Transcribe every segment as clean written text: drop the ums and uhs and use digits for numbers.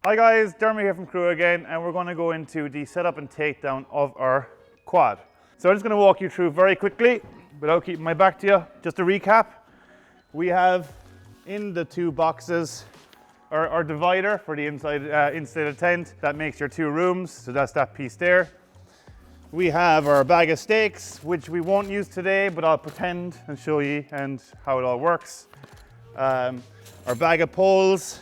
Hi guys, Dermot here from Crua again, and we're going to go into the setup and takedown of our quad. So I'm just going to walk you through very quickly, without keeping my back to you. Just a recap, we have in the two boxes our divider for the insulated tent. That makes your 2 rooms, so that's that piece there. We have our bag of stakes, which we won't use today, but I'll pretend and show you and how it all works. Our bag of poles,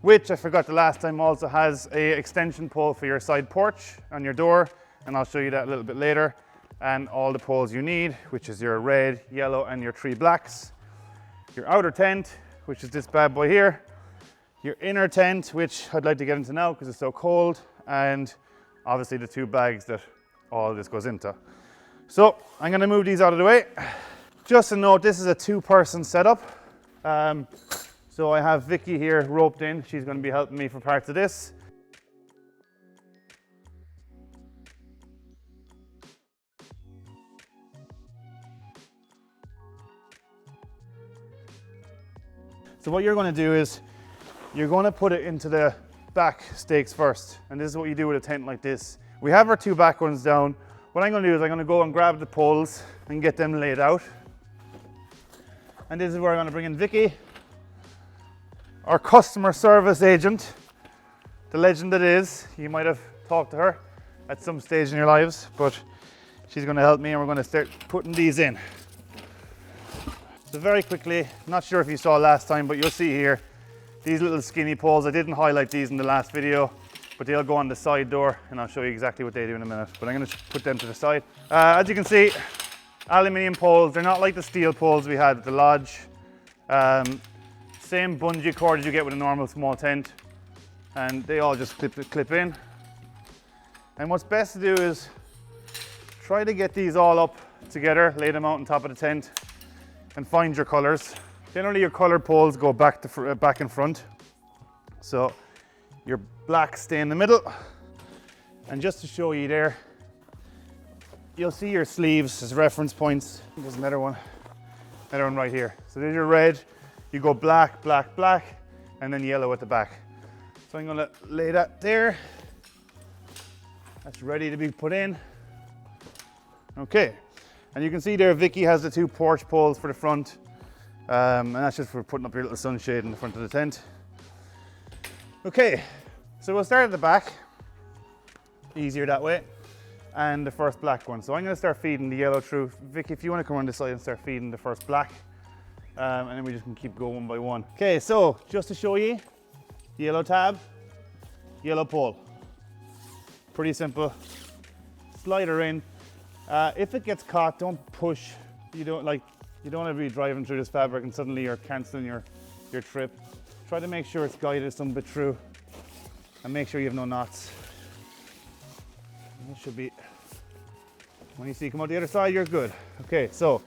which I forgot the last time also has a extension pole for your side porch on your door, and I'll show you that a little bit later. And all the poles you need, which is your red, yellow, and your 3 blacks. Your outer tent, which is this bad boy here. Your inner tent, which I'd like to get into now because it's so cold, and obviously the 2 bags that all this goes into. So I'm going to move these out of the way. Just a note, this is a 2-person setup. So I have Vicky here roped in. She's going to be helping me for parts of this. So what you're going to do is you're going to put it into the back stakes first. And this is what you do with a tent like this. We have our 2 back ones down. What I'm going to do is I'm going to go and grab the poles and get them laid out. And this is where I'm going to bring in Vicky, our customer service agent, the legend that is. You might have talked to her at some stage in your lives, but she's going to help me, and we're going to start putting these in. So very quickly, not sure if you saw last time, but you'll see here these little skinny poles. I didn't highlight these in the last video, but they'll go on the side door, and I'll show you exactly what they do in a minute. But I'm going to put them to the side. As you can see, aluminium poles. They're not like the steel poles we had at the lodge. Same bungee cord as you get with a normal small tent, and they all just clip in. And what's best to do is try to get these all up together, lay them out on top of the tent, and find your colors. Generally your colored poles go back and front, so your blacks stay in the middle. And just to show you there, you'll see your sleeves as reference points. There's another one right here. So there's your red. You go black, black, black, and then yellow at the back. So I'm gonna lay that there. That's ready to be put in. Okay, and you can see there Vicky has the 2 porch poles for the front, and that's just for putting up your little sunshade in the front of the tent. Okay, so we'll start at the back, easier that way, and the first black one. So I'm gonna start feeding the yellow through. Vicky, if you wanna come on this side and start feeding the first black. And then we just can keep going one by one. Okay, so just to show you, yellow tab, yellow pole. Pretty simple. Slide her in. If it gets caught, don't push. You don't want to be driving through this fabric and suddenly you're cancelling your trip. Try to make sure it's guided some bit through, and make sure you have no knots. And it should be. When you see it come out the other side, you're good. Okay, so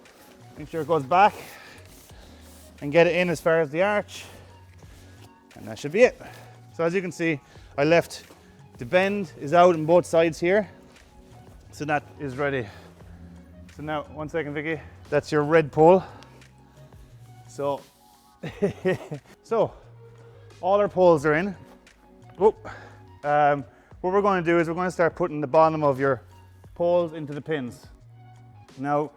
make sure it goes back and get it in as far as the arch, and that should be it. So as you can see, I left the bend is out on both sides here, so that is ready. So now, 1 second Vicky, that's your red pole. So so all our poles are in. What we're going to do is we're going to start putting the bottom of your poles into the pins. Now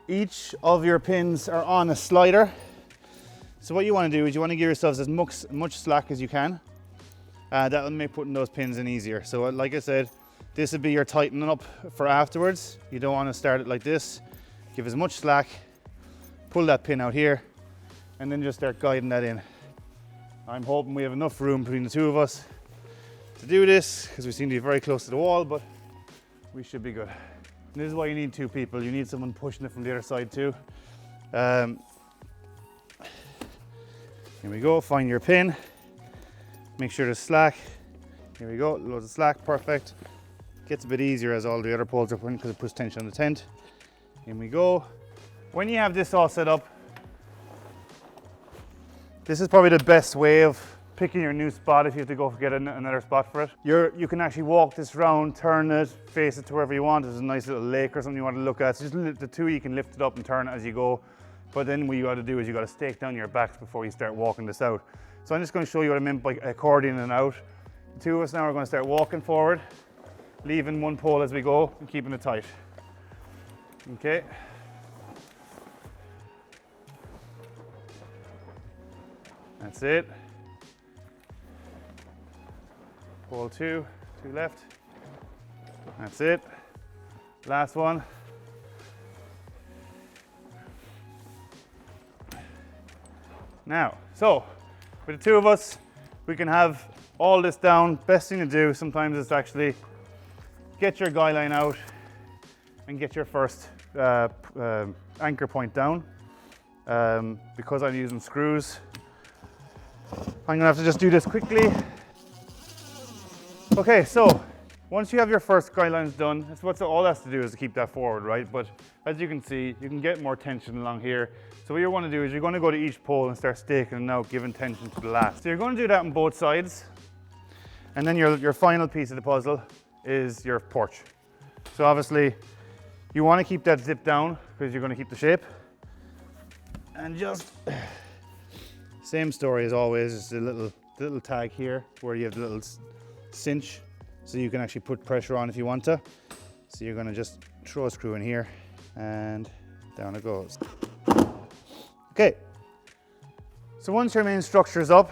each of your pins are on a slider. So what you want to do is you want to give yourselves as much slack as you can. That will make putting those pins in easier. So like I said, this would be your tightening up for afterwards. You don't want to start it like this. Give as much slack, pull that pin out here, and then just start guiding that in. I'm hoping we have enough room between the 2 of us to do this, because we seem to be very close to the wall, but we should be good. And this is why you need 2 people. You need someone pushing it from the other side too. Here we go, find your pin. Make sure there's slack. Here we go, loads of slack, perfect. Gets a bit easier as all the other poles are put in because it puts tension on the tent. Here we go. When you have this all set up, this is probably the best way of picking your new spot if you have to go get another spot for it. You can actually walk this round, turn it, face it to wherever you want. There's a nice little lake or something you want to look at. So just the 2, you can lift it up and turn it as you go. But then what you got to do is you got to stake down your backs before you start walking this out. So I'm just going to show you what I meant by accordioning out. The two of us now are going to start walking forward, leaving one pole as we go and keeping it tight. Okay. That's it. Pole two left. That's it. Last one. Now, so with the two of us, we can have all this down. Best thing to do sometimes is to actually get your guy line out and get your first anchor point down. Because I'm using screws, I'm gonna have to just do this quickly. Okay, so once you have your first guy lines done, that's what all that's to do is to keep that forward, right? But as you can see, you can get more tension along here. So what you want to do is you're going to go to each pole and start staking and out, giving tension to the last. So you're going to do that on both sides. And then your final piece of the puzzle is your porch. So obviously you want to keep that zip down because you're going to keep the shape. And just same story as always, just a little tag here where you have the little cinch so you can actually put pressure on if you want to. So you're going to just throw a screw in here and down it goes. Okay, so once your main structure is up,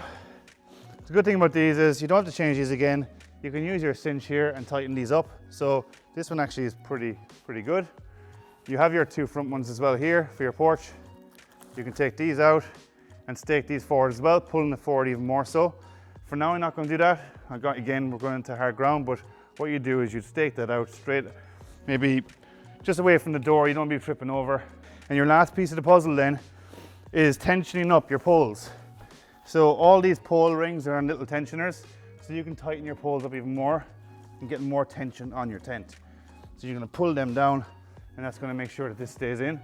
the good thing about these is you don't have to change these again. You can use your cinch here and tighten these up. So this one actually is pretty good. You have your two front ones as well here for your porch. You can take these out and stake these forward as well, pulling it forward even more so. For now, I'm not going to do that. Again, we're going into hard ground, but what you do is you stake that out straight, maybe just away from the door. You don't be tripping over. And your last piece of the puzzle then is tensioning up your poles. So all these pole rings are on little tensioners, so you can tighten your poles up even more and get more tension on your tent. So you're going to pull them down, and that's going to make sure that this stays in.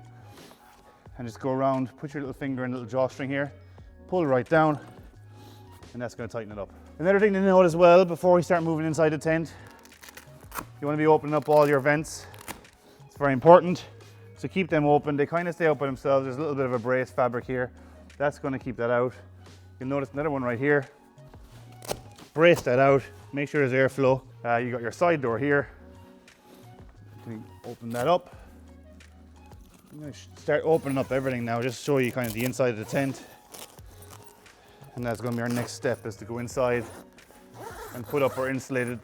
And just go around, put your little finger in the little drawstring here, pull right down, and that's going to tighten it up. Another thing to note as well before we start moving inside the tent, you want to be opening up all your vents. It's very important. So keep them open. They kind of stay up by themselves. There's a little bit of a brace fabric here. That's going to keep that out. You'll notice another one right here. Brace that out. Make sure there's airflow. You got your side door here. You can open that up. I'm going to start opening up everything now, just show you kind of the inside of the tent. And that's going to be our next step, is to go inside and put up our insulated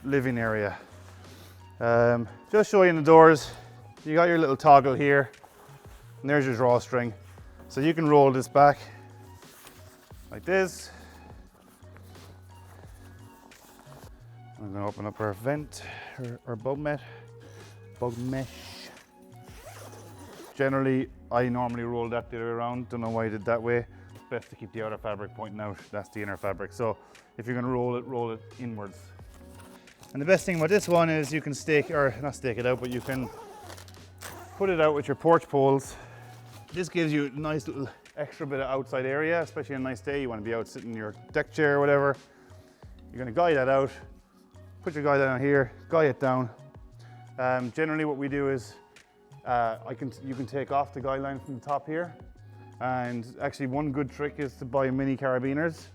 living area. Just show you in the doors, you got your little toggle here, and there's your drawstring. So you can roll this back like this. I'm going to open up our vent, or bug mesh. Generally, I normally roll that the other way around. Don't know why I did that way. Best to keep the outer fabric pointing out. That's the inner fabric. So if you're going to roll it inwards. And the best thing about this one is you can not stake it out, but you can put it out with your porch poles. This gives you a nice little extra bit of outside area, especially on a nice day. You want to be out sitting in your deck chair or whatever. You're going to guide that out. Put your guy down here, guide it down. Generally what we do is you can take off the guy line from the top here. And actually one good trick is to buy mini carabiners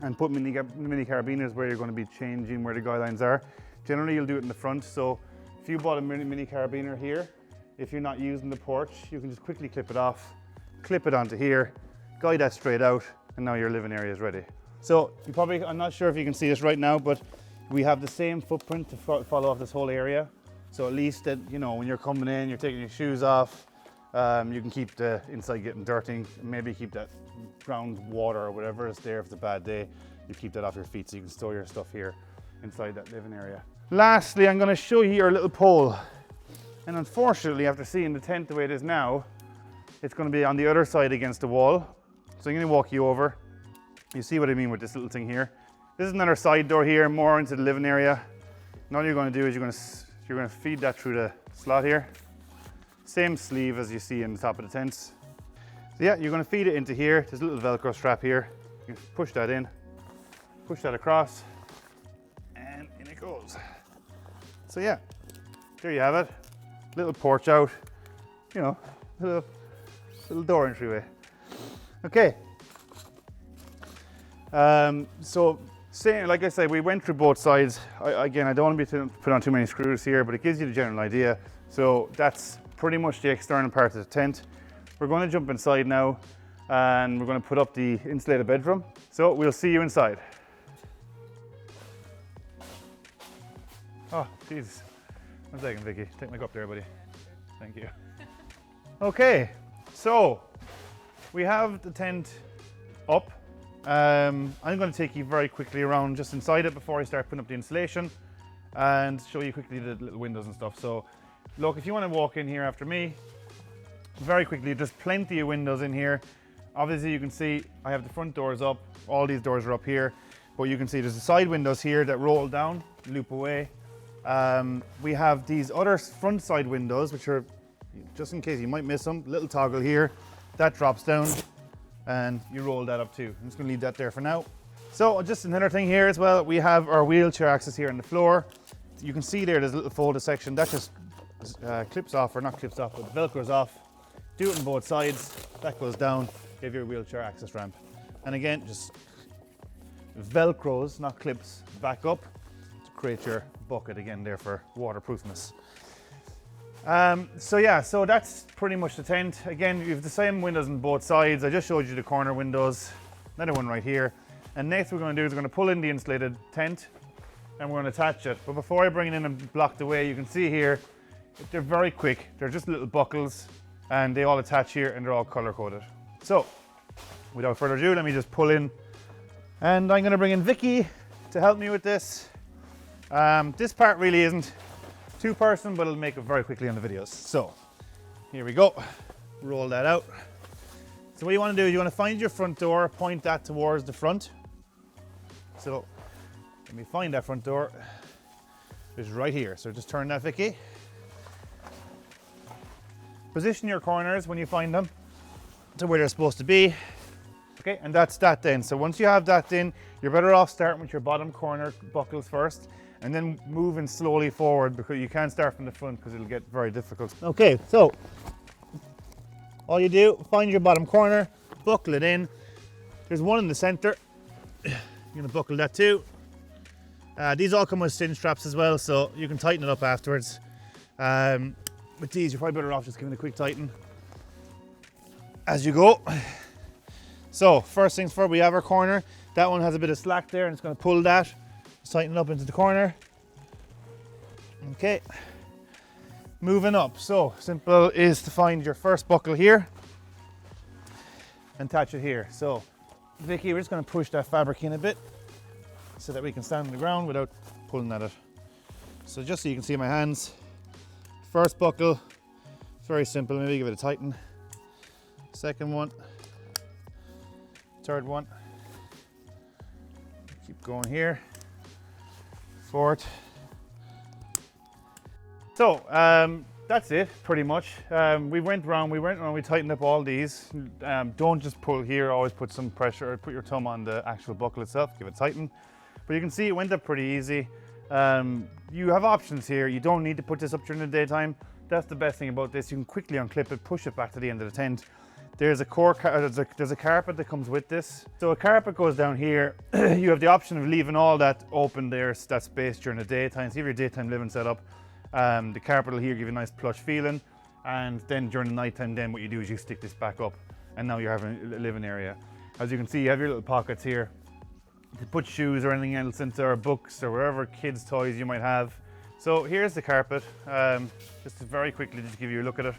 and put mini carabiners where you're going to be changing where the guy lines are. Generally you'll do it in the front. So if you bought a mini carabiner here, if you're not using the porch, you can just quickly clip it off, clip it onto here, guide that straight out, and now your living area is ready. So I'm not sure if you can see this right now, but we have the same footprint to follow off this whole area. So at least that, you know, when you're coming in, you're taking your shoes off, you can keep the inside getting dirty, maybe keep that ground water or whatever is there if it's a bad day, you keep that off your feet so you can store your stuff here inside that living area. Lastly, I'm going to show you our little pole. And unfortunately, after seeing the tent the way it is now, it's going to be on the other side against the wall. So I'm going to walk you over. You see what I mean with this little thing here. This is another side door here, more into the living area. And all you're going to do is you're going to feed that through the slot here. Same sleeve as you see in the top of the tents. So yeah, you're going to feed it into here. There's a little Velcro strap here. You can push that in, push that across, and in it goes. So yeah, there you have it. Little porch out, you know, little door entryway. Okay. So Same, like I said, we went through both sides. Again, I don't want to put on too many screws here, but it gives you the general idea. So that's pretty much the external part of the tent. We're going to jump inside now and we're going to put up the insulated bedroom. So we'll see you inside. Oh, Jesus. 1 second, Vicky. Take my cup there, buddy. Thank you. Okay, so we have the tent up. I'm going to take you very quickly around just inside it before I start putting up the insulation and show you quickly the little windows and stuff. So look, if you want to walk in here after me, very quickly, there's plenty of windows in here. Obviously you can see I have the front doors up, all these doors are up here, but you can see there's the side windows here that roll down, loop away. We have these other front side windows, which are, just in case you might miss them, little toggle here, that drops down and you roll that up too. I'm just going to leave that there for now. So just another thing here as well, we have our wheelchair access here on the floor. You can see there's a little folded section that just clips off, or not clips off, but velcros off. Do it on both sides, that goes down, give you a wheelchair access ramp. And again, just velcros, not clips, back up to create your bucket again there for waterproofness. So yeah, so that's pretty much the tent. Again, you have the same windows on both sides. I just showed you the corner windows, another one right here. And next we're going to do is we're going to pull in the insulated tent and we're going to attach it. But before I bring it in and block the way, you can see here, they're very quick. They're just little buckles and they all attach here and they're all color coded. So without further ado, let me just pull in, and I'm going to bring in Vicky to help me with this. This part really isn't too personal, but it'll make it very quickly on the videos. So here we go, roll that out. So what you want to do is you want to find your front door, point that towards the front. So let me find that front door. It's right here, so just turn that, Vicky. Position your corners when you find them to where they're supposed to be. Okay, and that's that then. So once you have that in, you're better off starting with your bottom corner buckles first and then moving slowly forward, because you can't start from the front because it'll get very difficult. Okay, so all you do, find your bottom corner, buckle it in. There's one in the center. You're gonna buckle that too. These all come with cinch straps as well, so you can tighten it up afterwards. With these, you're probably better off just giving a quick tighten as you go. So first things first, we have our corner. That one has a bit of slack there and it's going to pull that. Just tighten it up into the corner. Okay. Moving up. So simple is to find your first buckle here and attach it here. So Vicky, we're just going to push that fabric in a bit so that we can stand on the ground without pulling at it. So just so you can see my hands, first buckle, very simple, maybe give it a tighten. Second one, third one, keep going here, fourth. So that's it pretty much. We went around, we tightened up all these. Don't just pull here, always put some pressure, or put your thumb on the actual buckle itself, give it a tighten. But you can see it went up pretty easy. You have options here. You don't need to put this up during the daytime. That's the best thing about this. You can quickly unclip it, push it back to the end of the tent. There's a carpet that comes with this. So a carpet goes down here. You have the option of leaving all that open there, that space during the daytime. So if your daytime living setup, the carpet will here give you a nice plush feeling. And then during the nighttime, then what you do is you stick this back up, and now you're having a living area. As you can see, you have your little pockets here to put shoes or anything else into, or books or wherever kids' toys you might have. So here's the carpet. Just to very quickly just give you a look at it.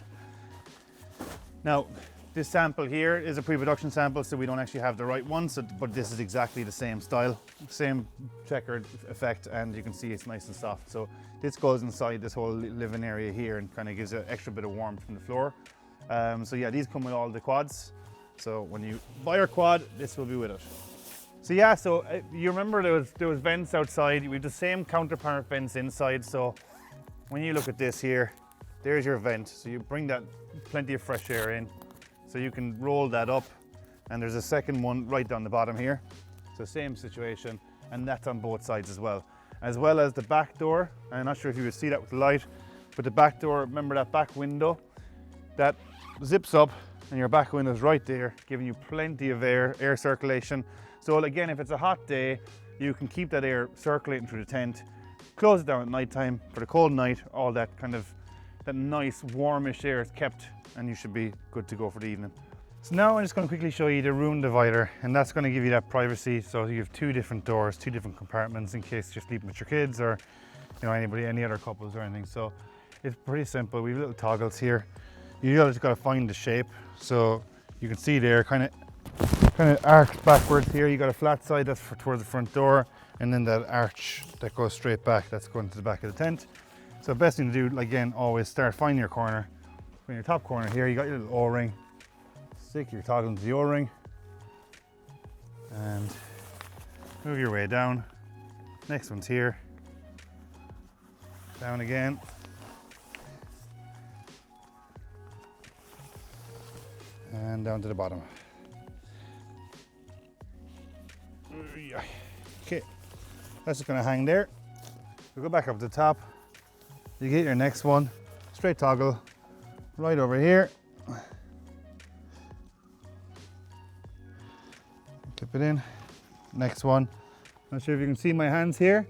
Now, this sample here is a pre-production sample, so we don't actually have the right one, but this is exactly the same style, same checkered effect, and you can see it's nice and soft. So this goes inside this whole living area here and kind of gives an extra bit of warmth from the floor. So yeah, these come with all the quads. So when you buy your quad, this will be with it. So yeah, so you remember there was vents outside. We have the same counterpart vents inside. So when you look at this here, there's your vent. So you bring that plenty of fresh air in. So you can roll that up, and there's a second one right down the bottom here. So same situation, and that's on both sides as well as the back door. I'm not sure if you would see that with the light, but the back door, remember that back window that zips up, and your back window is right there, giving you plenty of air circulation. So again, if it's a hot day, you can keep that air circulating through the tent, close it down at night time. For the cold night, all that kind of, that nice warmish air is kept, and you should be good to go for the evening. So now I'm just going to quickly show you the room divider, and that's going to give you that privacy. So you have 2 different doors, 2 different compartments in case you're sleeping with your kids or any other couples or anything. So it's pretty simple. We have little toggles here. You just got to find the shape. So you can see there, kind of arched backwards here. You got a flat side that's towards the front door, and then that arch that goes straight back, that's going to the back of the tent. So the best thing to do, again, always start finding your corner. In your top corner here, you got your little O-ring. Stick your toggle into the O-ring and move your way down. Next one's here. Down again. And down to the bottom. Okay, that's just gonna hang there. We'll go back up to the top. You get your next one, straight toggle, right over here. Clip it in. Next one. Not sure if you can see my hands here,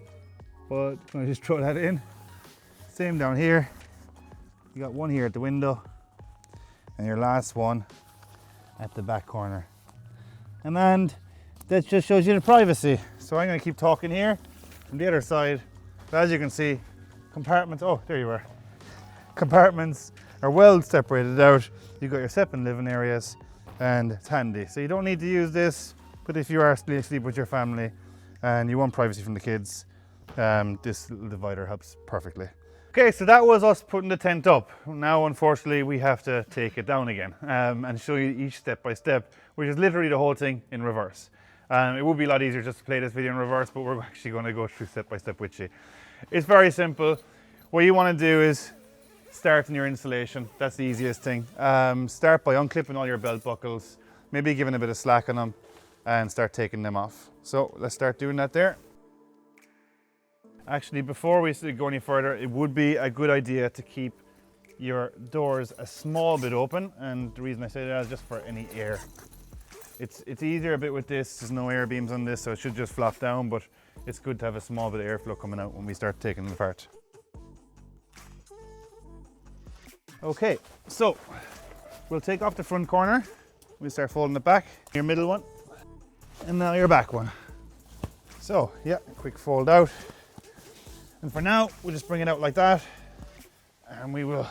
but I'm gonna just throw that in. Same down here. You got one here at the window, and your last one at the back corner. And that just shows you the privacy. So I'm gonna keep talking here from the other side. But as you can see, compartments, oh, there you are. Compartments are well separated out. You've got your separate living areas, and it's handy. So you don't need to use this, but if you are sleep with your family and you want privacy from the kids, this little divider helps perfectly. Okay, so that was us putting the tent up. Now, unfortunately, we have to take it down again and show you each step by step, which is literally the whole thing in reverse. It would be a lot easier just to play this video in reverse, but we're actually going to go through step by step with you. It's very simple. What you want to do is start in your installation. That's the easiest thing. Start by unclipping all your belt buckles, maybe giving a bit of slack on them, and start taking them off. So let's start doing that there. Actually, before we go any further, it would be a good idea to keep your doors a small bit open, and the reason I say that is just for any air. It's easier a bit with this. There's no air beams on this, so it should just flop down, but it's good to have a small bit of airflow coming out when we start taking it apart. Okay, so we'll take off the front corner. We'll start folding it back. Your middle one, and now your back one. So yeah, quick fold out. And for now, we'll just bring it out like that, and we will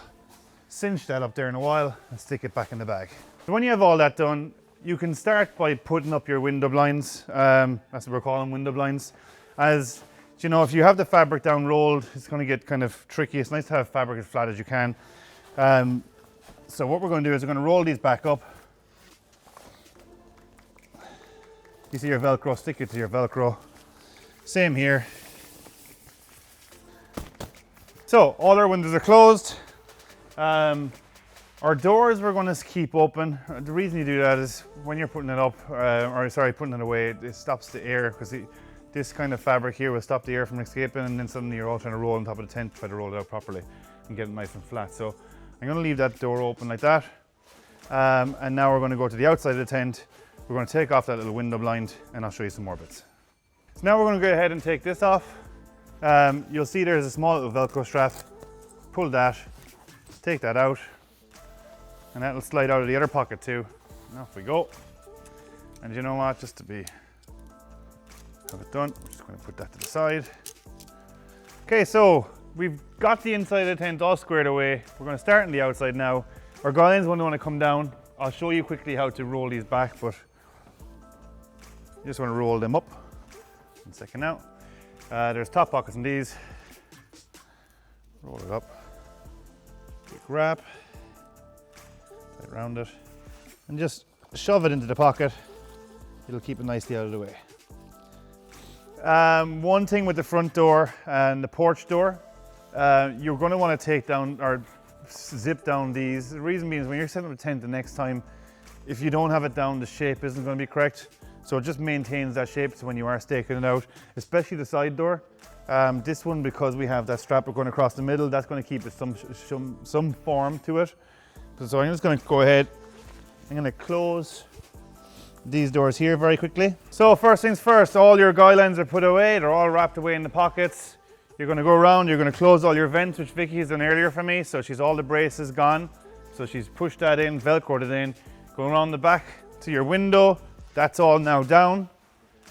cinch that up there in a while and stick it back in the bag. So when you have all that done, you can start by putting up your window blinds. That's what we're calling window blinds. As you know, if you have the fabric down rolled, it's going to get kind of tricky. It's nice to have fabric as flat as you can. So what we're going to do is we're going to roll these back up. You see your Velcro, stick it to your Velcro. Same here. So all our windows are closed. Our doors we're going to keep open. The reason you do that is when you're putting it up, putting it away, it stops the air, because this kind of fabric here will stop the air from escaping, and then suddenly you're all trying to roll on top of the tent, try to roll it out properly and get it nice and flat. So I'm going to leave that door open like that. And now we're going to go to the outside of the tent. We're going to take off that little window blind, and I'll show you some more bits. So now we're going to go ahead and take this off. You'll see there's a small little Velcro strap. Pull that, take that out, and that'll slide out of the other pocket too. And off we go. And you know what, just to have it done, I'm just going to put that to the side. Okay, so we've got the inside of the tent all squared away. We're going to start on the outside now. Our guidelines won't want to come down. I'll show you quickly how to roll these back, but you just want to roll them up. One second now. There's top pockets in these. Roll it up. Quick wrap. Right around it. And just shove it into the pocket. It'll keep it nicely out of the way. One thing with the front door and the porch door, you're going to want to take down or zip down these. The reason being is when you're setting up a tent the next time, if you don't have it down, the shape isn't going to be correct. So it just maintains that shape so when you are staking it out, especially the side door. This one, because we have that strap going across the middle, that's going to keep it some form to it. So I'm just going to go ahead, I'm going to close these doors here very quickly. So first things first, all your guy lines are put away. They're all wrapped away in the pockets. You're going to go around, you're going to close all your vents, which Vicky has done earlier for me. So she's all the braces gone. So she's pushed that in, velcroed it in. Go around the back to your window. That's all now down.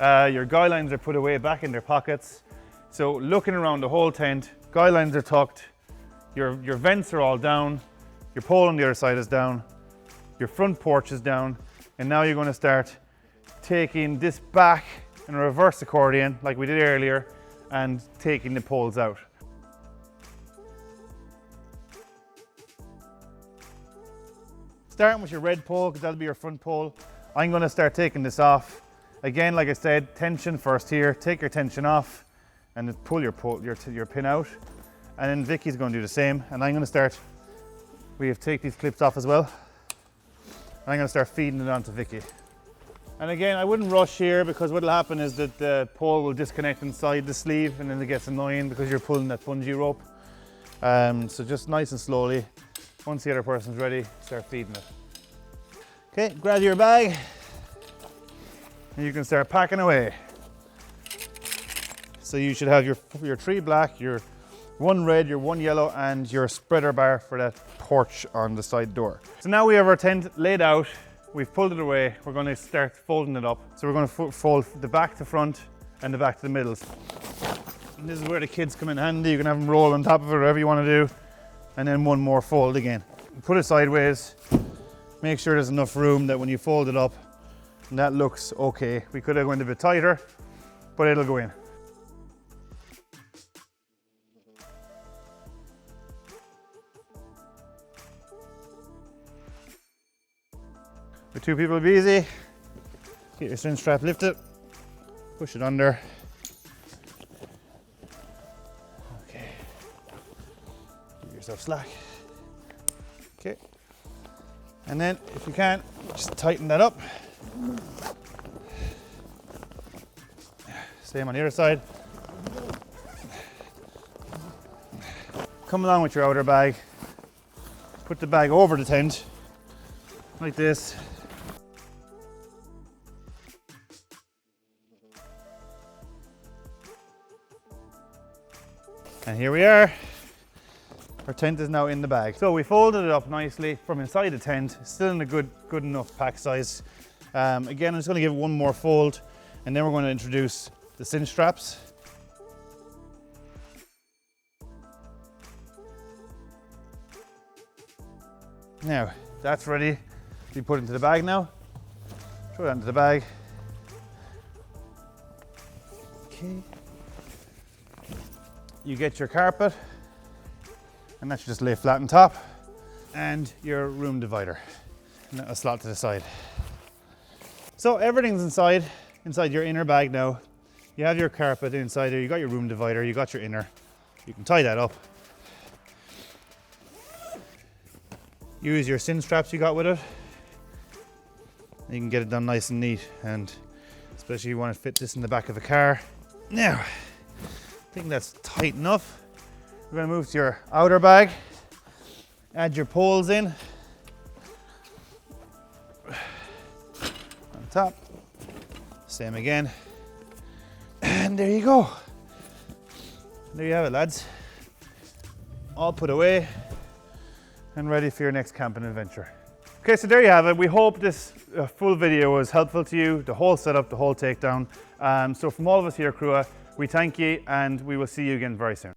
Your guy lines are put away back in their pockets. So looking around the whole tent, guy lines are tucked. Your vents are all down. Your pole on the other side is down. Your front porch is down. And now you're going to start taking this back in a reverse accordion like we did earlier and taking the poles out. Starting with your red pole, because that'll be your front pole. I'm going to start taking this off. Again, like I said, tension first here. Take your tension off and then pull your pin out. And then Vicky's going to do the same. And I'm going to start, we have to take these clips off as well. And I'm going to start feeding it onto Vicky. And again, I wouldn't rush here, because what will happen is that the pole will disconnect inside the sleeve, and then it gets annoying because you're pulling that bungee rope. So just nice and slowly, once the other person's ready, start feeding it. Okay, grab your bag and you can start packing away. So you should have your 3 black, your 1 red, your 1 yellow, and your spreader bar for that porch on the side door. So now we have our tent laid out. We've pulled it away. We're going to start folding it up. So we're going to fold the back to front and the back to the middles. And this is where the kids come in handy. You can have them roll on top of it, whatever you want to do. And then one more fold again. Put it sideways. Make sure there's enough room that when you fold it up, and that looks okay. We could have went a bit tighter, but it'll go in. For 2 people, it'll be easy. Get your cinch strap lifted, push it under. Okay. Give yourself slack. Okay. And then, if you can, just tighten that up. Same on the other side. Come along with your outer bag. Put the bag over the tent, like this. And here we are. Our tent is now in the bag. So we folded it up nicely from inside the tent, still in a good enough pack size. Again, I'm just going to give it one more fold, and then we're going to introduce the cinch straps. Now, that's ready to be put into the bag now. Throw that into the bag. Okay. You get your carpet, and that should just lay flat on top, and your room divider, and a slot to the side. So everything's inside your inner bag now. You have your carpet inside there, you got your room divider, you got your inner. You can tie that up. Use your cinch straps you got with it. You can get it done nice and neat, and especially if you want to fit this in the back of a car. Now, I think that's tight enough. We're going to move to your outer bag. Add your poles in. On top. Same again. And there you go. There you have it, lads. All put away and ready for your next camping adventure. Okay, so there you have it. We hope this full video was helpful to you, the whole setup, the whole takedown. So from all of us here at Crua, we thank you, and we will see you again very soon.